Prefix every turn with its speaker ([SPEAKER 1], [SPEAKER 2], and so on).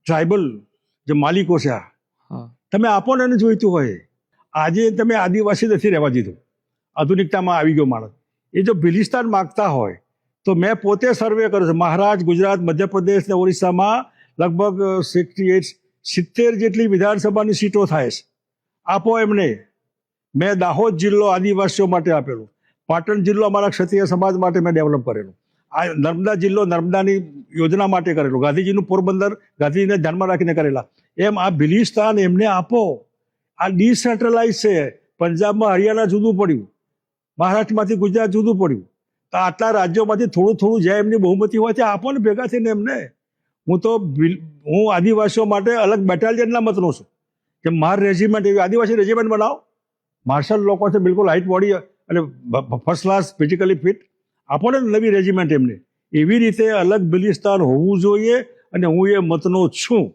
[SPEAKER 1] Tribal જે માલિકો છે તમે આપો ને એને જોઈતું હોય. આજે તમે આદિવાસી નથી રહેવા દીધું, આધુનિકતામાં આવી ગયો માણસ. એ જો ભિલિસ્તાન માગતા હોય તો મેં પોતે સર્વે કર્યો છે. મહારાષ્ટ્ર, ગુજરાત, મધ્યપ્રદેશ ને ઓરિસ્સામાં લગભગ 70 જેટલી વિધાનસભાની સીટો થાય છે. આપો એમને. મેં દાહોદ જિલ્લો આદિવાસીઓ માટે આપેલો, પાટણ જિલ્લો અમારા ક્ષત્રિય સમાજ માટે મેં ડેવલપ કરેલો, આ નર્મદા જિલ્લો નર્મદાની યોજના માટે કરેલો, ગાંધીજીનું પોરબંદર ગાંધીજીને ધ્યાનમાં રાખીને કરેલા. એમ આ ભિલિસ્તાન એમને આપો. આ ડિસેન્ટ્રલાઇઝ છે. પંજાબમાં હરિયાણા જુદું પડ્યું, મહારાષ્ટ્રમાંથી ગુજરાત જુદું પડ્યું. તો આટલા રાજ્યોમાંથી થોડું થોડું જ્યાં એમની બહુમતી હોય ત્યાં આપો ને ભેગા થઈને એમને. હું આદિવાસીઓ માટે અલગ બેટાલિયનના મતનો છું કે માર રેજિમેન્ટ એવી આદિવાસી રેજિમેન્ટ બનાવો. માર્શલ લોકો છે, બિલકુલ હાઇટ બોડી અને ફર્સ્ટ ક્લાસ ફિઝિકલી ફિટ. આપો ને નવી રેજિમેન્ટ એમને. એવી રીતે અલગ ભિલિસ્તાન હોવું જોઈએ અને હું એ મતનો છું.